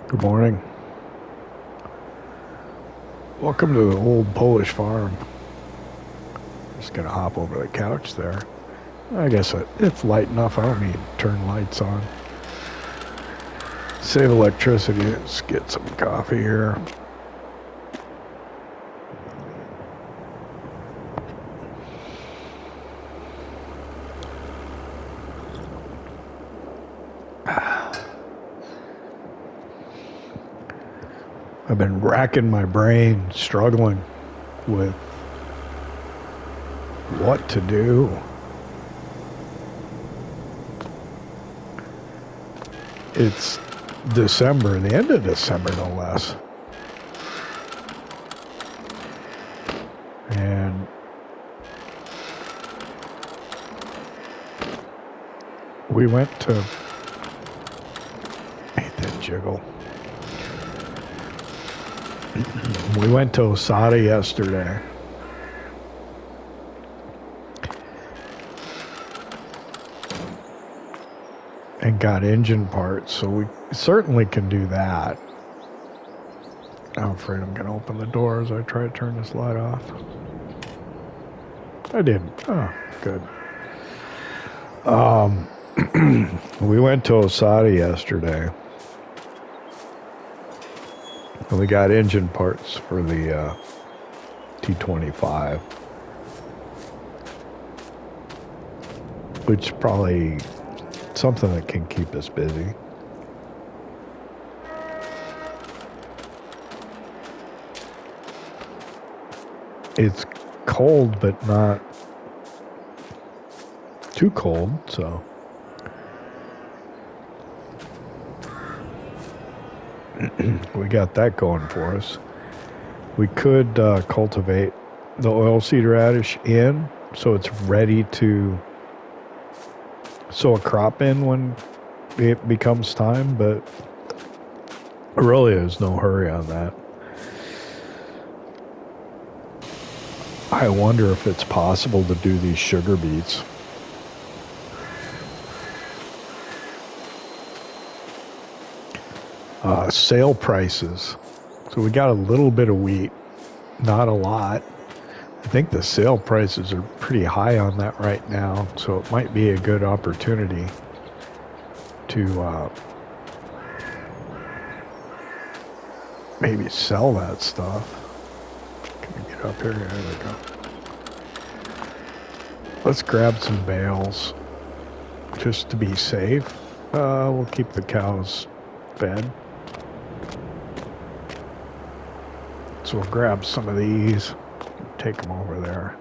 Good morning. Welcome to the old Polish farm. Just gonna hop over the couch there. I guess it's light enough. I don't need to turn lights on. Save electricity. Let's get some coffee here. I've been racking my brain, struggling with what to do. It's December, the end of December, no less. And we went to, I hate that jiggle. We went to Isaria yesterday. And got engine parts, so we certainly can do that. I'm afraid I'm going to open the door as I try to turn this light off. I did. Oh, good. We went to Isaria yesterday. And we got engine parts for the T25. Which probably something that can keep us busy. It's cold, but not too cold, so. We got that going for us. We could cultivate the oilseed radish in, so it's ready to sow a crop in when it becomes time, but really there's no hurry on that. I wonder if it's possible to do these sugar beets. Sale prices. So we got a little bit of wheat, not a lot. I think the sale prices are pretty high on that right now, so it might be a good opportunity to maybe sell that stuff. Can we get up here? There we go. Let's grab some bales just to be safe. We'll keep the cows fed. So we'll grab some of these. Take them over there.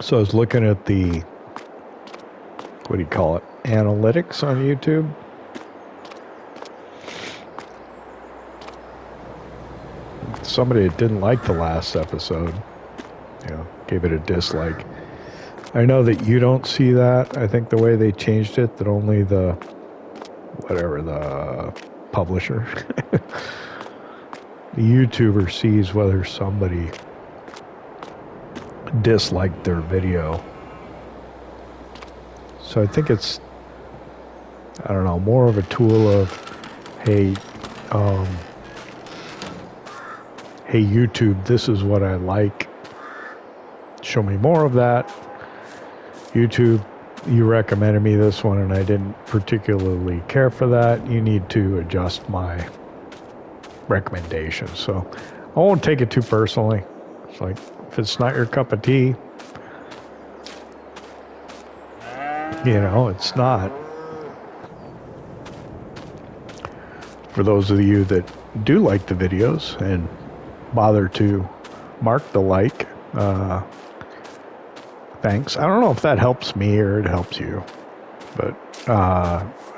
So I was looking at the, what do you call it, analytics on YouTube. Somebody that didn't like the last episode, gave it a dislike. I know that you don't see that. I think the way they changed it, that only the publisher the YouTuber sees whether somebody disliked their video. So I think it's, I don't know, more of a tool of, hey YouTube, this is what I like. Show me more of that. YouTube, you recommended me this one and I didn't particularly care for that. You need to adjust my recommendations. So I won't take it too personally. It's like, if it's not your cup of tea, it's not. For those of you that do like the videos and bother to mark the like, thanks. I don't know if that helps me or it helps you, but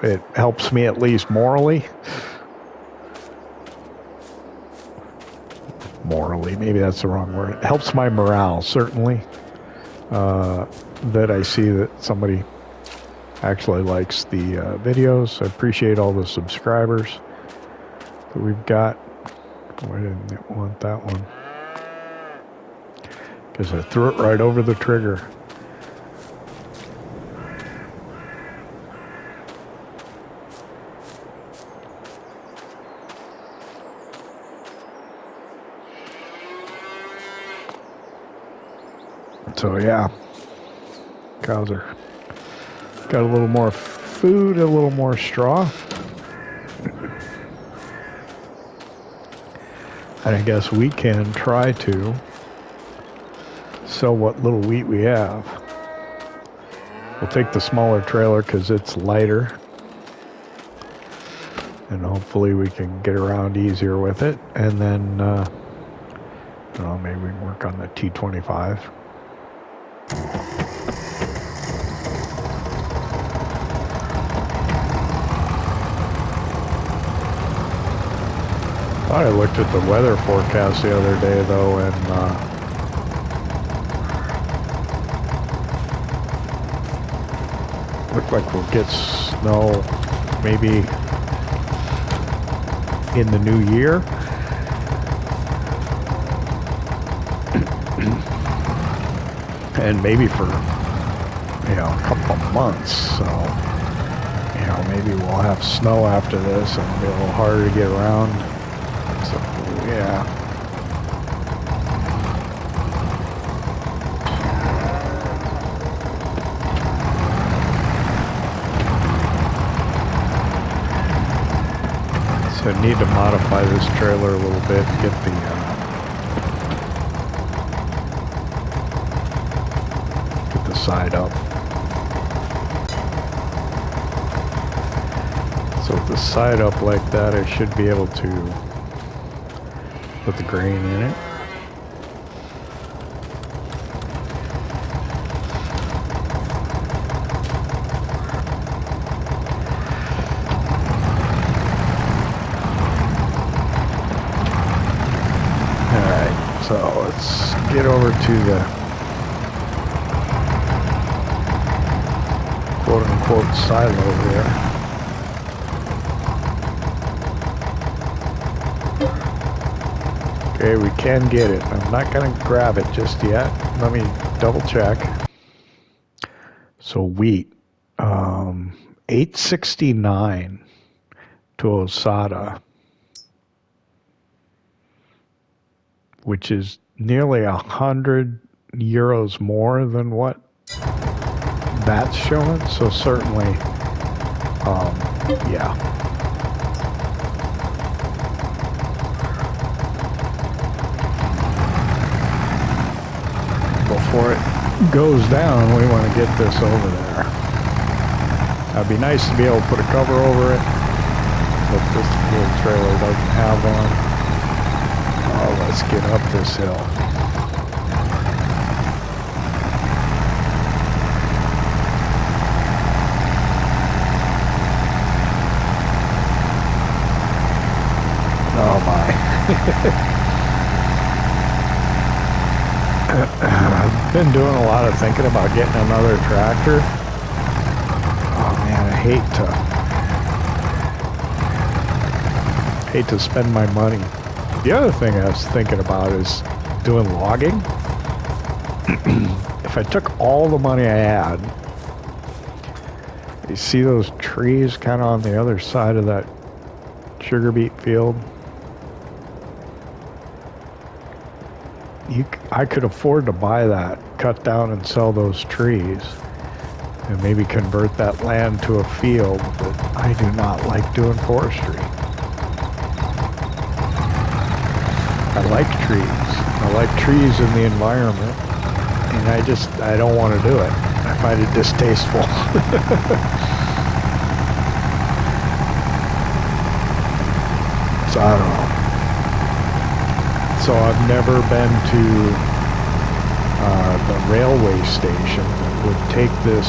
it helps me at least morally. Morally, maybe that's the wrong word. It helps my morale, certainly, that I see that somebody actually likes the videos. I appreciate all the subscribers. So we've got, oh, I didn't want that one. Because I threw it right over the trigger. So yeah, cows are got a little more food, a little more straw. And I guess we can try to sell what little wheat we have. We'll take the smaller trailer because it's lighter. And hopefully we can get around easier with it. And then, I don't know, maybe we can work on the T25. I looked at the weather forecast the other day, though, and looked like we'll get snow maybe in the new year. And maybe for, a couple of months. So, maybe we'll have snow after this and it'll be a little harder to get around. So, yeah. So I need to modify this trailer a little bit, get the side up. So with the side up like that, I should be able to put the grain in it. Alright, so let's get over to the quote-unquote silo here. Okay, we can get it. I'm not going to grab it just yet. Let me double check. So wheat, 869 to Osada, which is nearly 100 euros more than what that's showing. So certainly, yeah. Before it goes down, we want to get this over there. It'd be nice to be able to put a cover over it, but this little trailer doesn't have one. Oh, let's get up this hill. Oh my. I've been doing a lot of thinking about getting another tractor. Oh man, I hate to spend my money. The other thing I was thinking about is doing logging. If I took all the money I had, you see those trees kind of on the other side of that sugar beet field? I could afford to buy that, cut down and sell those trees, and maybe convert that land to a field, but I do not like doing forestry. I like trees. I like trees in the environment, and I don't want to do it. I find it distasteful. So I don't know. So I've never been to the railway station that would take this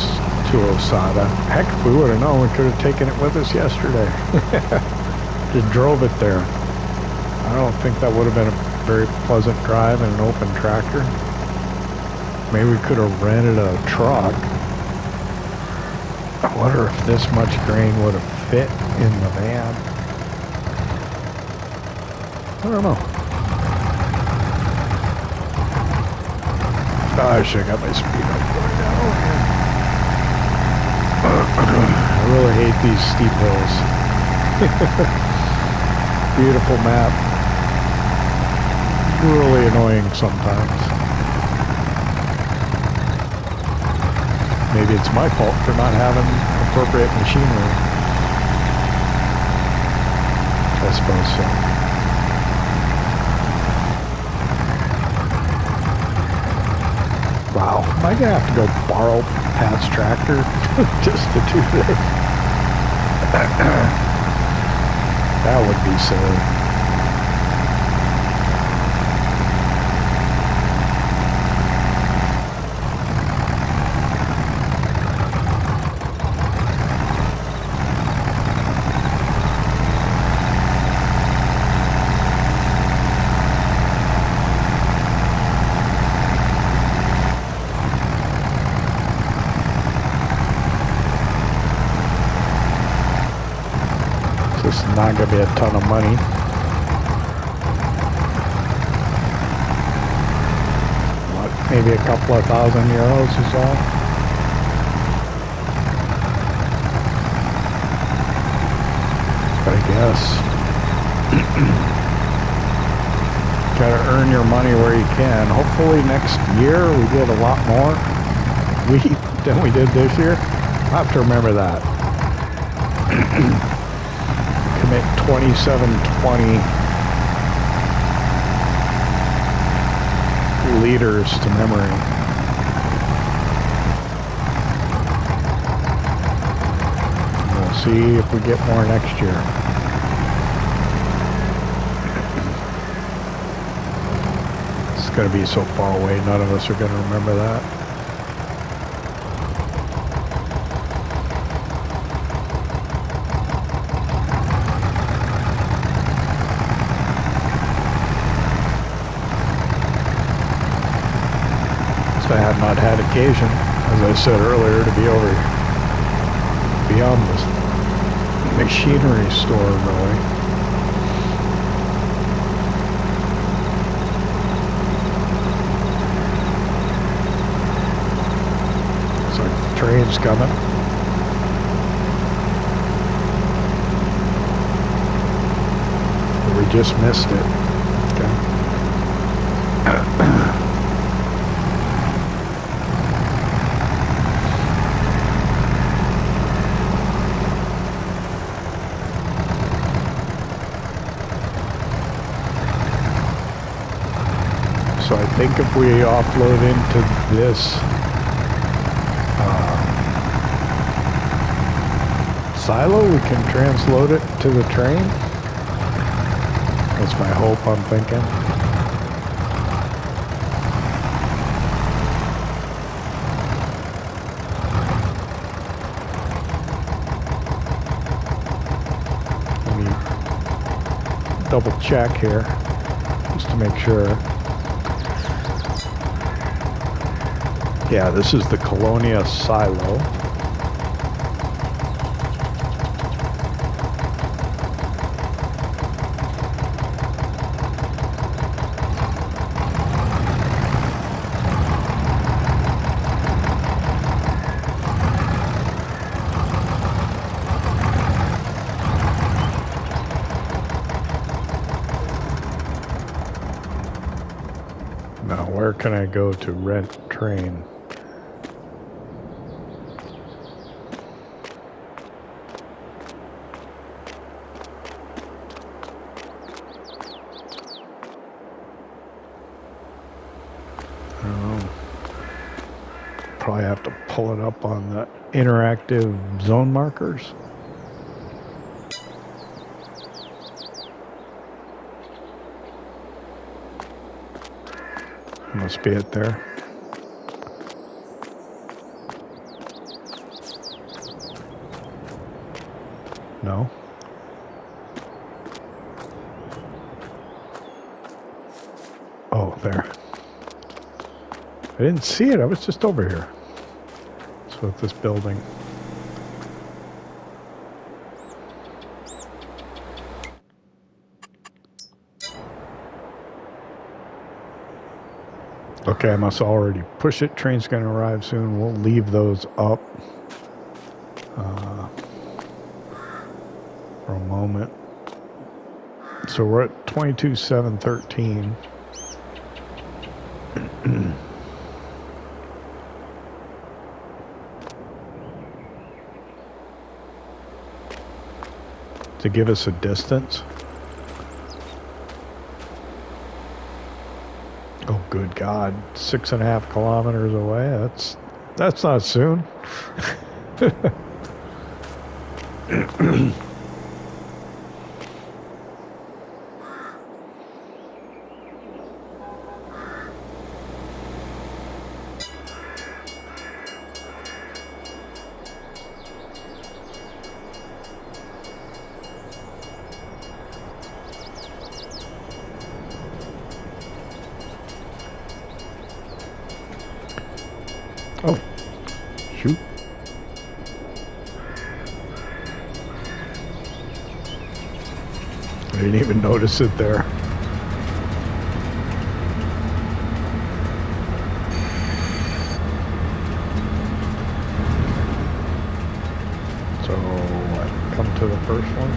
to Osada. Heck, if we would have known, we could have taken it with us yesterday. Just drove it there. I don't think that would have been a very pleasant drive in an open tractor. Maybe we could have rented a truck. I wonder if this much grain would have fit in the van. I don't know. Gosh, I got my speed up right now. I really hate these steep hills. Beautiful map. Really annoying sometimes. Maybe it's my fault for not having appropriate machinery. I suppose so. Wow, am I gonna have to go borrow Pat's tractor just to do this? That would be silly. This is not going to be a ton of money. What, maybe a couple of €1,000 is all. I guess. Gotta earn your money where you can. Hopefully next year we get a lot more wheat than we did this year. I have to remember that. Commit 2720 liters to memory. We'll see if we get more next year. It's going to be so far away, none of us are going to remember that. I have not had occasion, as I said earlier, to be over beyond this machinery store, really. So the train's coming. We just missed it. Okay. So I think if we offload into this silo, we can transload it to the train. That's my hope, I'm thinking. Let me double check here, just to make sure. Yeah, this is the Kolonia silo. Now, where can I go to rent train? Probably have to pull it up on the interactive zone markers. Must be it there. No. Oh, there. I didn't see it. I was just over here. So with this building. Okay, I must already push it. Train's going to arrive soon. We'll leave those up for a moment. So we're at 22,713. To give us a distance. Oh, good God. 6.5 kilometers away. That's not soon. Oh, shoot. I didn't even notice it there. So, what, come to the first one?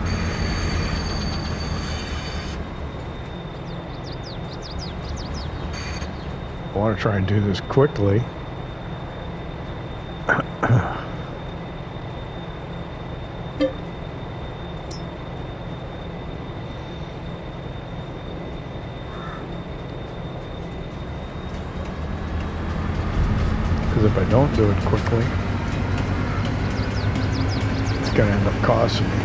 I want to try and do this quickly. Because if I don't do it quickly, it's going to end up costing me.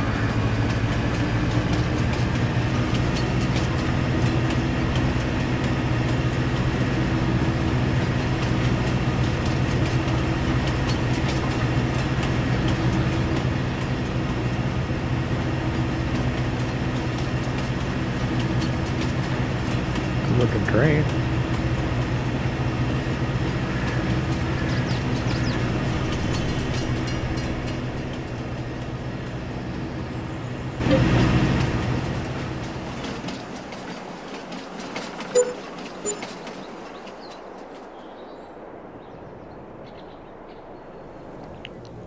Good looking train.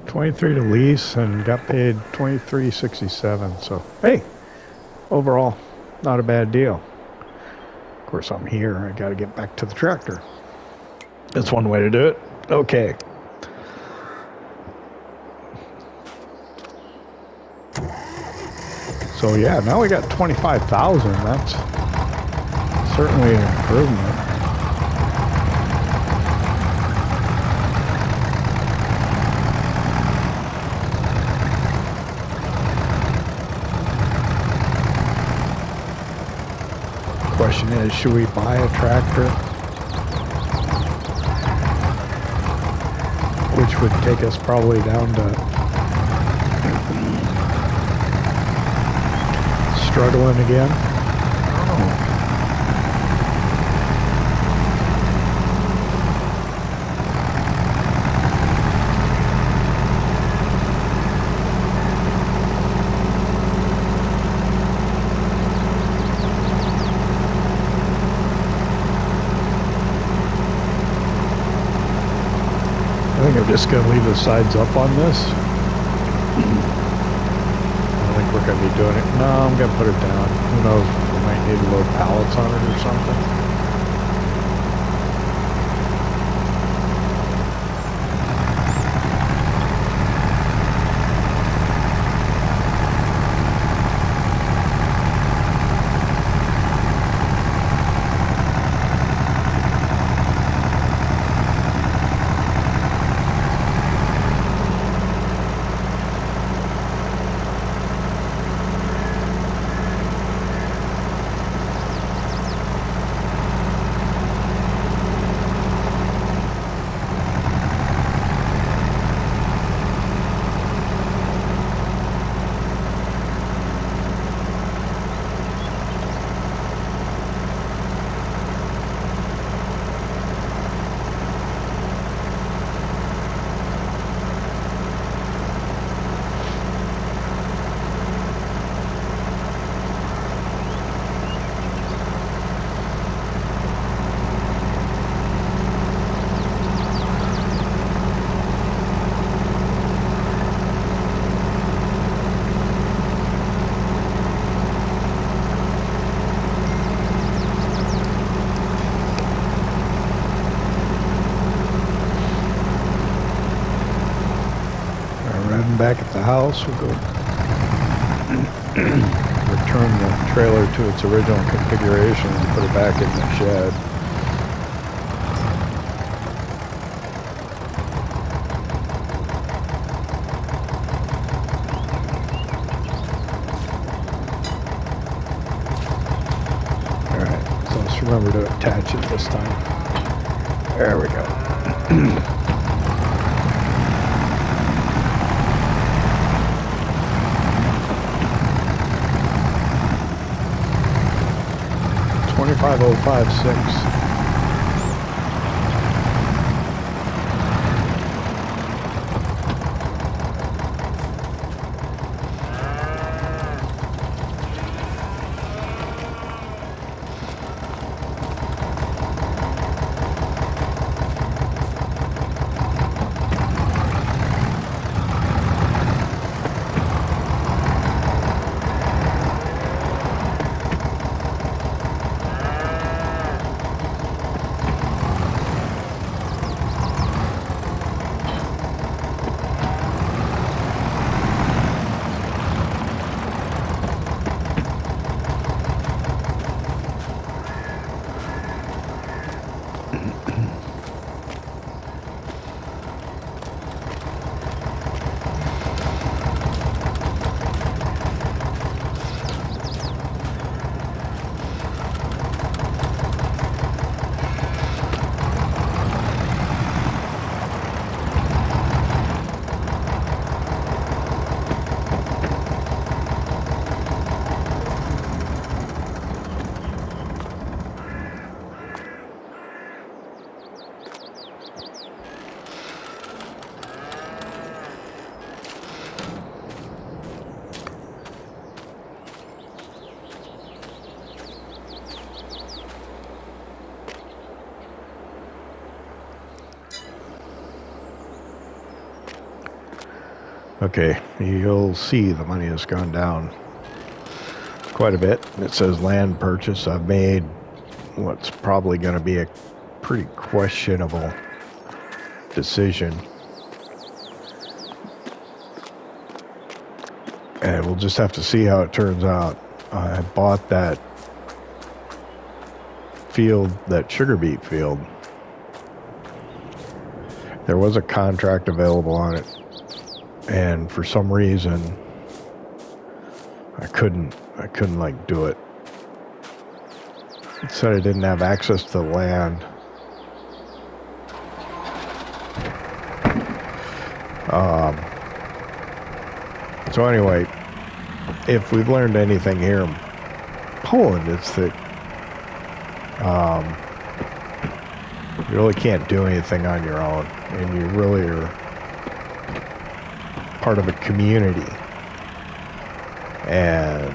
$23 to lease and got paid $23.67. So hey, overall, not a bad deal. Of course, I'm here. I got to get back to the tractor. That's one way to do it. Okay. So yeah, now we got 25,000. That's certainly an improvement. Question is, should we buy a tractor? Which would take us probably down to struggling again. Oh. I think I'm just going to leave the sides up on this. I think we're going to be doing it. No, I'm going to put it down. Who knows? We might need to load pallets on it or something. else, we'll go return the trailer to its original configuration and put it back in the shed. Alright, so let's remember to attach it this time. There we go. 25056. Okay, you'll see the money has gone down quite a bit. It says land purchase. I've made what's probably going to be a pretty questionable decision. And we'll just have to see how it turns out. I bought that field, that sugar beet field. There was a contract available on it. And for some reason, I couldn't like do it. It said I didn't have access to the land. So anyway, if we've learned anything here in Poland, it's that you really can't do anything on your own, and you really are part of a community. And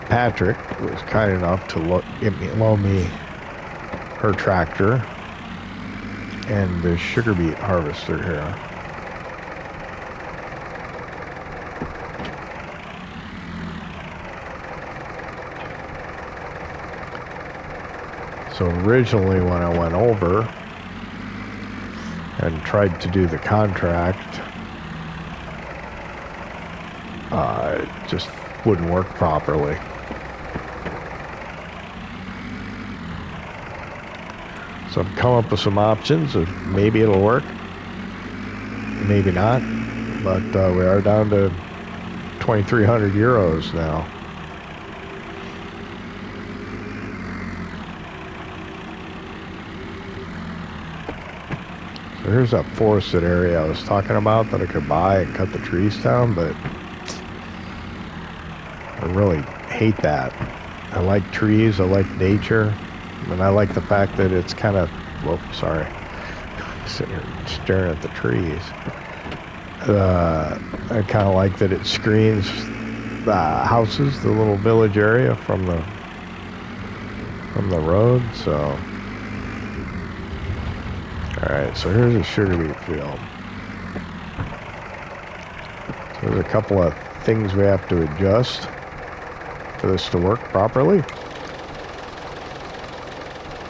Patrick was kind enough to loan me her tractor and the sugar beet harvester here. So originally when I went over and tried to do the contract, it just wouldn't work properly. So I've come up with some options. Maybe it'll work, maybe not, but we are down to 2,300 euros now. So here's that forested area I was talking about that I could buy and cut the trees down, but I really hate that. I like trees, I like nature, and I like the fact that it's kind of, whoop, sorry, sitting here staring at the trees. I kind of like that it screens the houses, the little village area from the road. So, all right, so here's a sugar beet field. So there's a couple of things we have to adjust for this to work properly.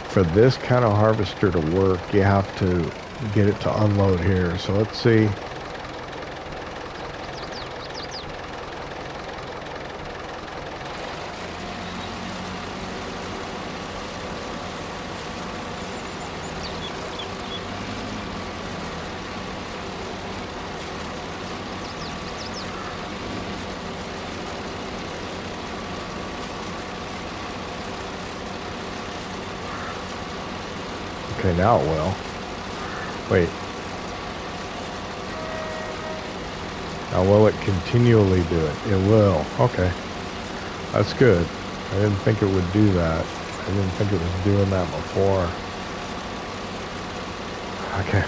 For this kind of harvester to work, you have to get it to unload here. So let's see. Okay, now it will. Wait. Now will it continually do it? It will. Okay. That's good. I didn't think it would do that. I didn't think it was doing that before. Okay.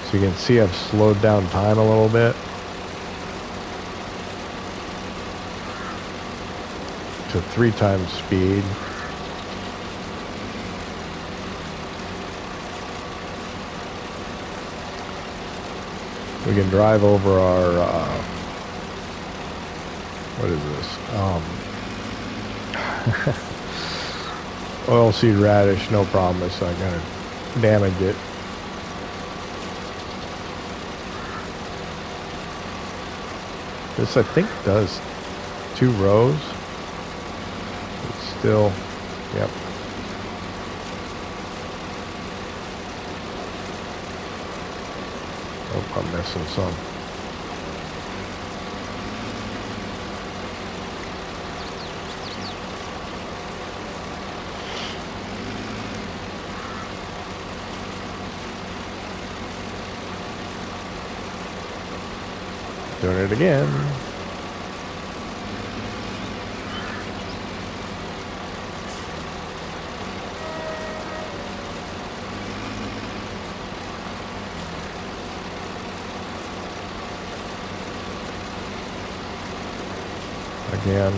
So you can see I've slowed down time a little bit to 3 times speed. We can drive over our, what is this? Oilseed radish, no problem. So I gotta damage it. This I think does 2 rows. It's still, yep. Oh, I'm missing some. Doing it again. Again.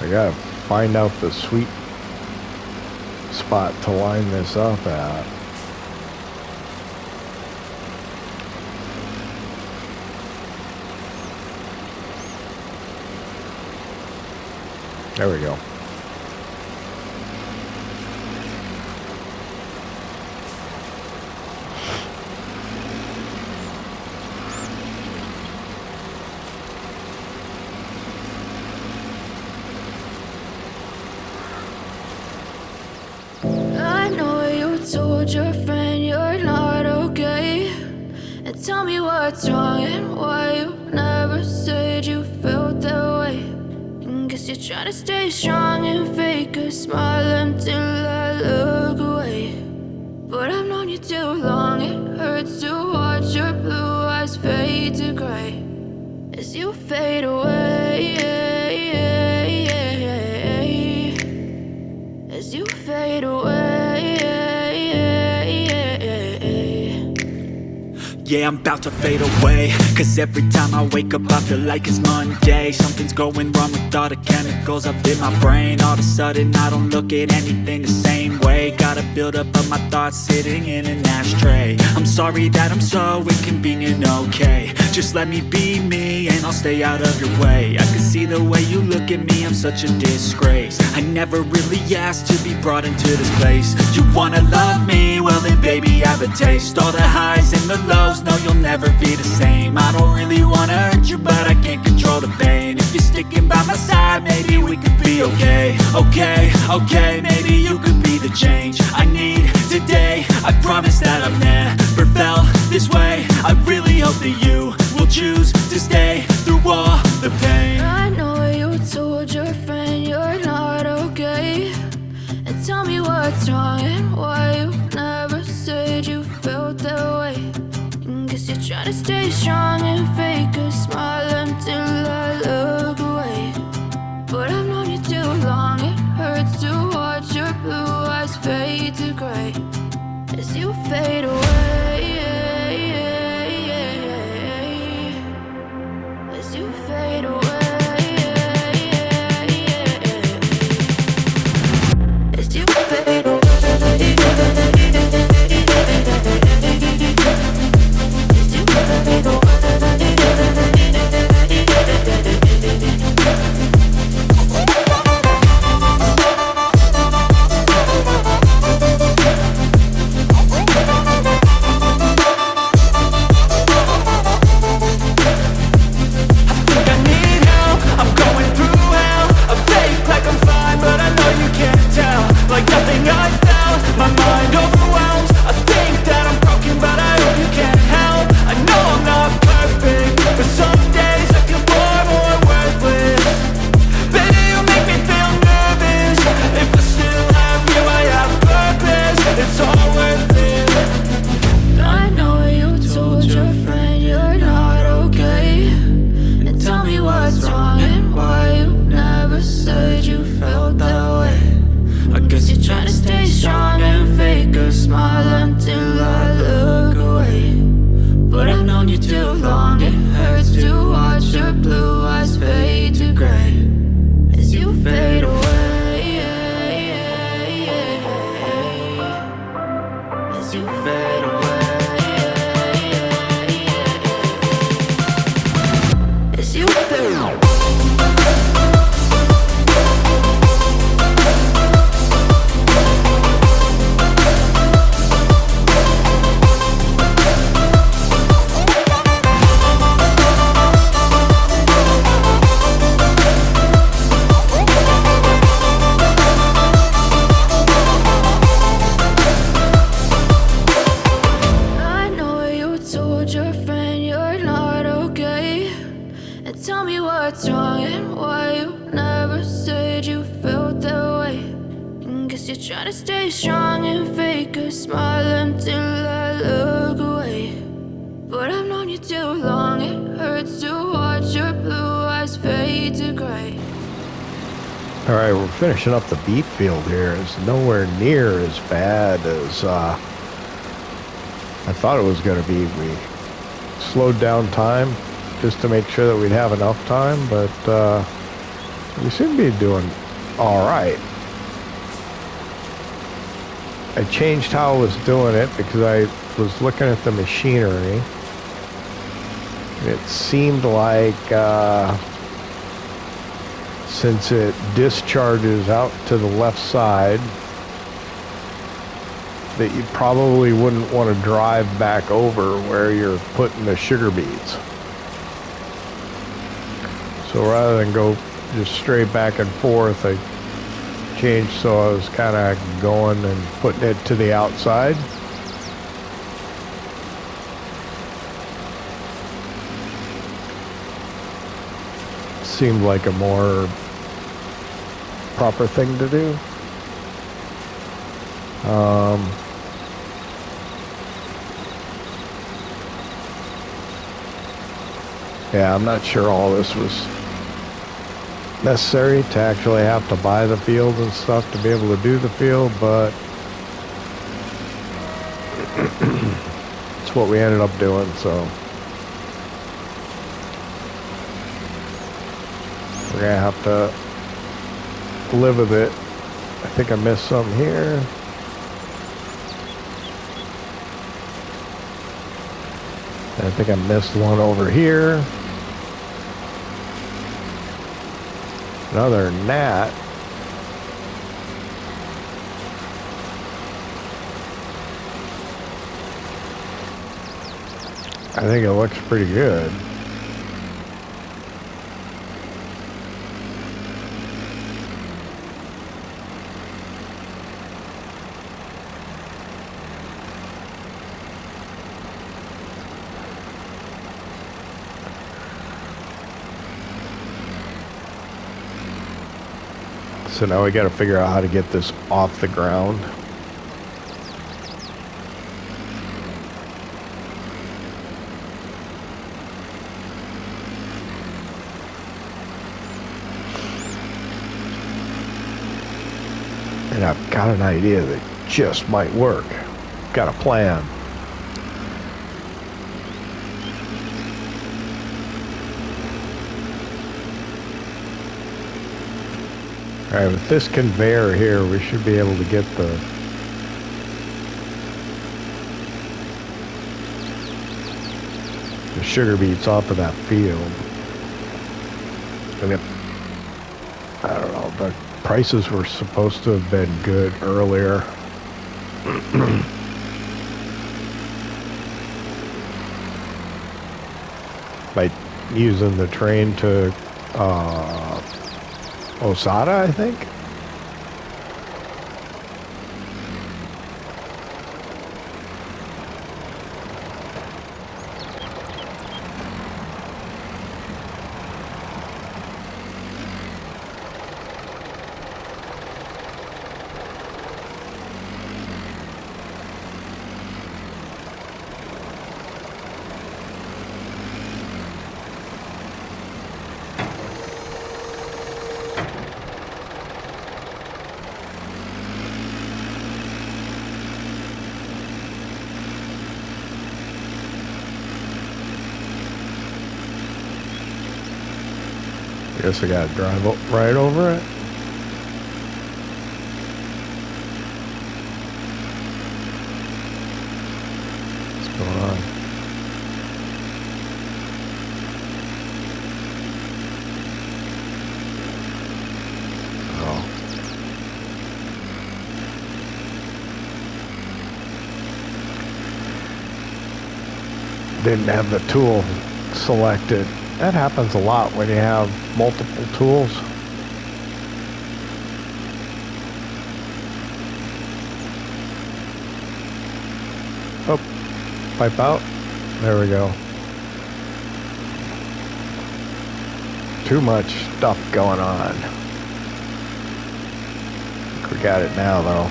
I gotta find out the sweet spot to line this up at. There we go. I know you told your friend you're not okay, and tell me what's wrong and why you never said you felt that way. Guess you're trying to stay strong and fake a smile until I look away. But I've known you too long, it hurts to watch your blue eyes fade to gray as you fade away. As you fade away. Yeah, I'm about to fade away, cause every time I wake up I feel like it's Monday. Something's going wrong with all the chemicals up in my brain. All of a sudden I don't look at anything the same way. Got a build up of my thoughts sitting in an ashtray. I'm sorry that I'm so inconvenient, okay. Just let me be me and I'll stay out of your way. I can see the way you look at me, I'm such a disgrace. I never really asked to be brought into this place. You wanna love me? Well then baby have a taste. All the highs and the lows, no you'll never be the same. I don't really wanna hurt you but I can't control the pain. If you're sticking by my side maybe we could be okay. Okay, maybe you could be the change I need today. I promise that I've never felt this way. I really hope that you will choose to stay through all the pain. I know you told your friend you're not okay, and tell me what's wrong and why you never said you felt that way. Guess you're trying to stay strong and fake a smile until I look away. But I've known you too long, it hurts to watch your blue eyes fade to gray as you fade away. As you fade away. As you fade away. As you fade away. as you fade away. As you fade away. What's wrong and why you never said you felt that way? And guess you're trying to stay strong and fake a smile until I look away. But I've known you too long, it hurts to watch your blue eyes fade to gray. Alright, we're finishing up the beet field here. It's nowhere near as bad as I thought it was going to be. We slowed down time just to make sure that we'd have enough time, but we seem to be doing all right. I changed how I was doing it because I was looking at the machinery. It seemed like since it discharges out to the left side, that you probably wouldn't want to drive back over where you're putting the sugar beets. So rather than go just straight back and forth, I changed so I was kind of going and putting it to the outside. Seemed like a more proper thing to do. Yeah, I'm not sure all this was necessary to actually have to buy the field and stuff to be able to do the field, but it's what we ended up doing, so we're gonna have to live with it. I think I missed something here. And I think I missed one over here. And other than that, I think it looks pretty good. So now we got to figure out how to get this off the ground. And I've got an idea that just might work. Got a plan. Alright, with this conveyor here, we should be able to get the sugar beets off of that field. And if, I don't know, the prices were supposed to have been good earlier. By using the train to Osada, I think. Guess I gotta drive right over it. didn't have the tool selected. That happens a lot when you have multiple tools. Oh, pipe out. There we go. Too much stuff going on. I think we got it now, though.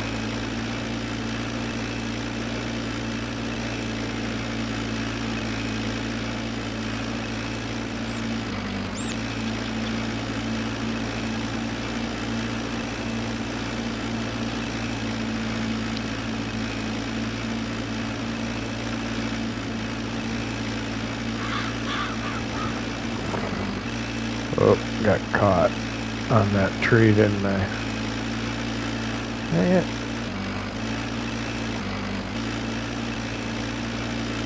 Oh, got caught on that tree, didn't I? Dang it.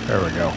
There we go.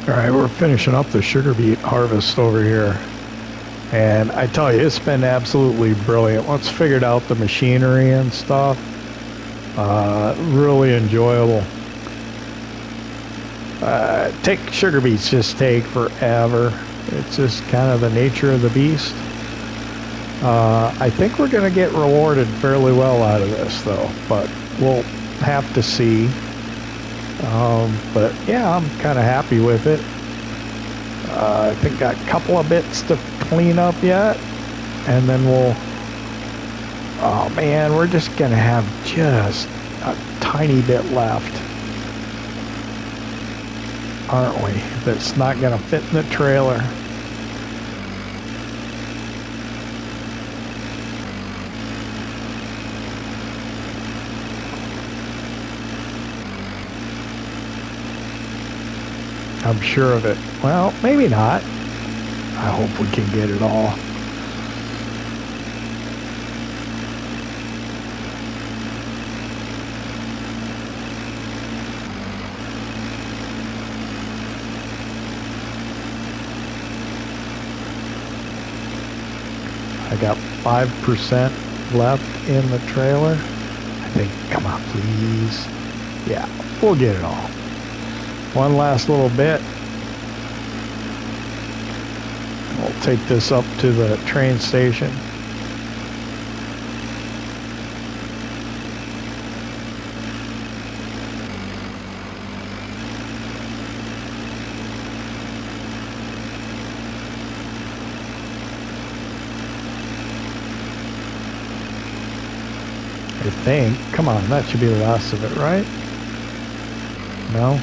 All right, we're finishing up the sugar beet harvest over here. And I tell you, it's been absolutely brilliant. Once figured out the machinery and stuff, really enjoyable. Sugar beets just take forever. It's just kind of the nature of the beast. I think we're going to get rewarded fairly well out of this, though. But we'll have to see. But yeah, I'm kind of happy with it. I think got a couple of bits to clean up yet, and then we'll. Oh man, we're just gonna have just a tiny bit left, aren't we? That's not gonna fit in the trailer. I'm sure of it. Well, maybe not. I hope we can get it all. I got 5% left in the trailer. I think, come on, please. Yeah, we'll get it all. One last little bit. We'll take this up to the train station. I think. Come on, that should be the last of it, right? No?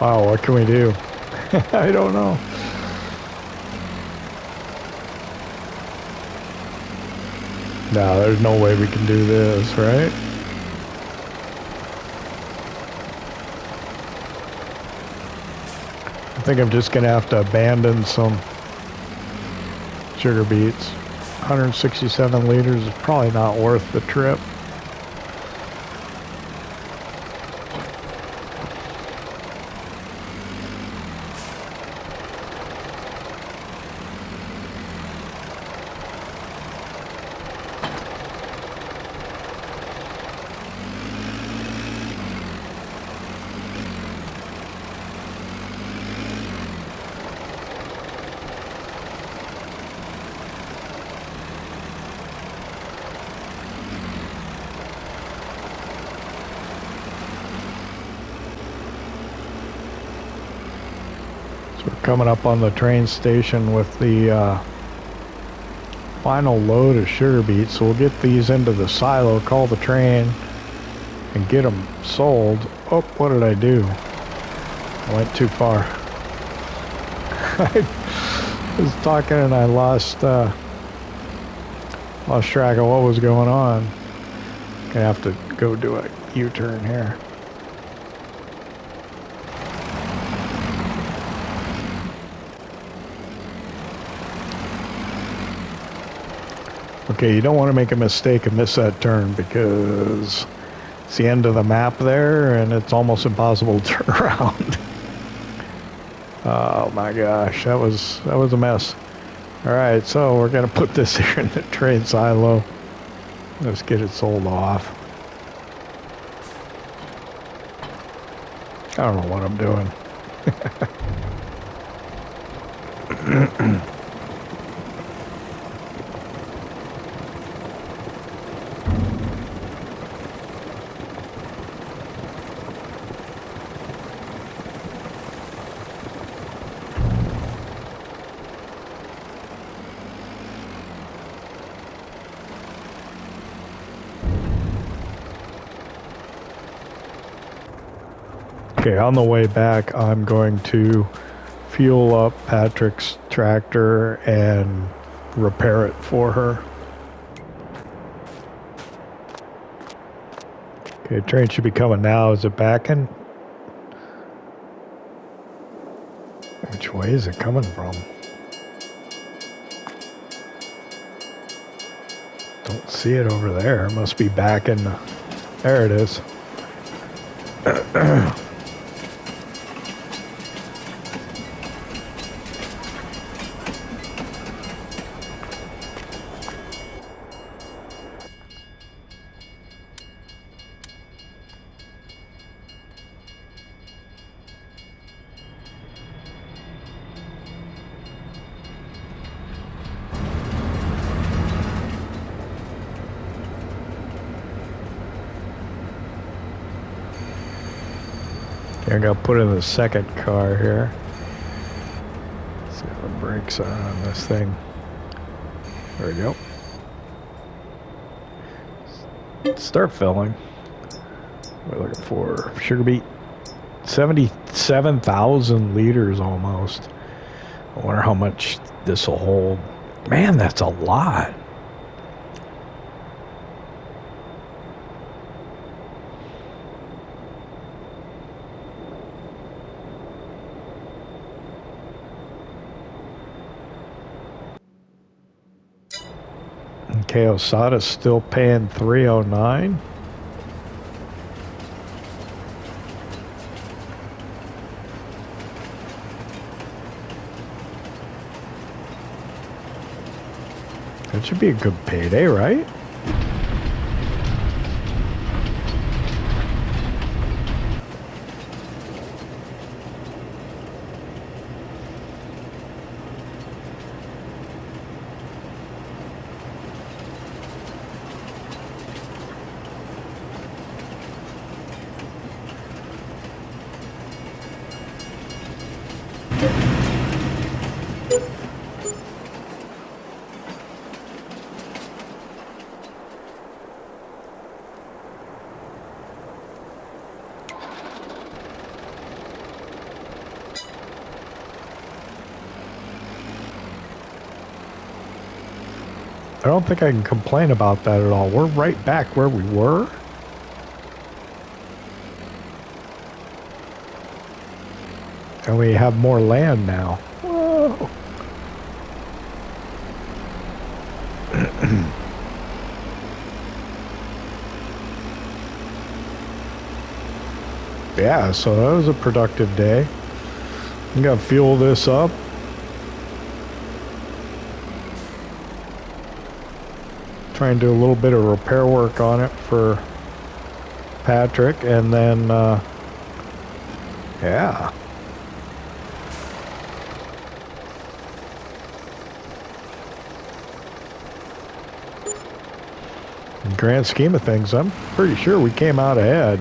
Wow, what can we do? I don't know. No, there's no way we can do this, right? I think I'm just gonna have to abandon some sugar beets. 167 liters is probably not worth the trip. Coming up on the train station with the final load of sugar beets, so we'll get these into the silo, call the train, and get them sold. Oh, what did I do? I went too far. I was talking and I lost track of what was going on. Gonna have to go do a U-turn here. Okay, you don't want to make a mistake and miss that turn because it's the end of the map there and it's almost impossible to turn around. Oh my gosh, that was a mess. Alright, so we're gonna put this here in the train silo. Let's get it sold off. I don't know what I'm doing. Okay, on the way back, I'm going to fuel up Patrick's tractor and repair it for her. Okay, train should be coming now. Is it backing? Which way is it coming from? Don't see it over there. It must be backing. There it is. I got to put in the second car here. See if the brakes are on this thing. There we go. Start filling. We're looking for sugar beet. 77,000 liters almost. I wonder how much this will hold. Man, that's a lot. Okay, Osada's still paying $309. That should be a good payday, right? I don't think I can complain about that at all. We're right back where we were. And we have more land now. Whoa. Yeah, so that was a productive day. I'm gonna fuel this up. Try and do a little bit of repair work on it for Patrick, and then yeah. In the grand scheme of things, I'm pretty sure we came out ahead.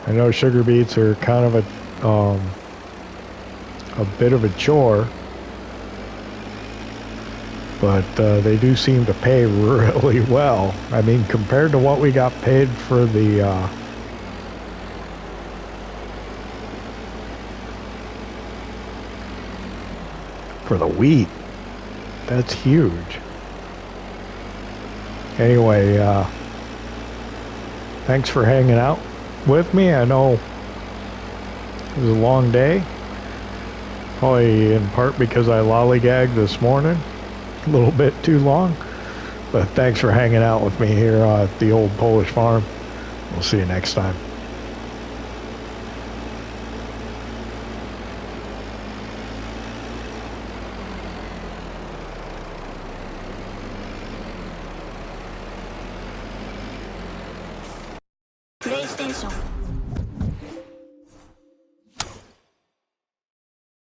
I know sugar beets are kind of a bit of a chore, but they do seem to pay really well. I mean, compared to what we got paid for the wheat, that's huge. Anyway, thanks for hanging out with me. I know it was a long day. Probably in part because I lollygagged this morning. A little bit too long. But thanks for hanging out with me here at the old Polish farm. We'll see you next time. PlayStation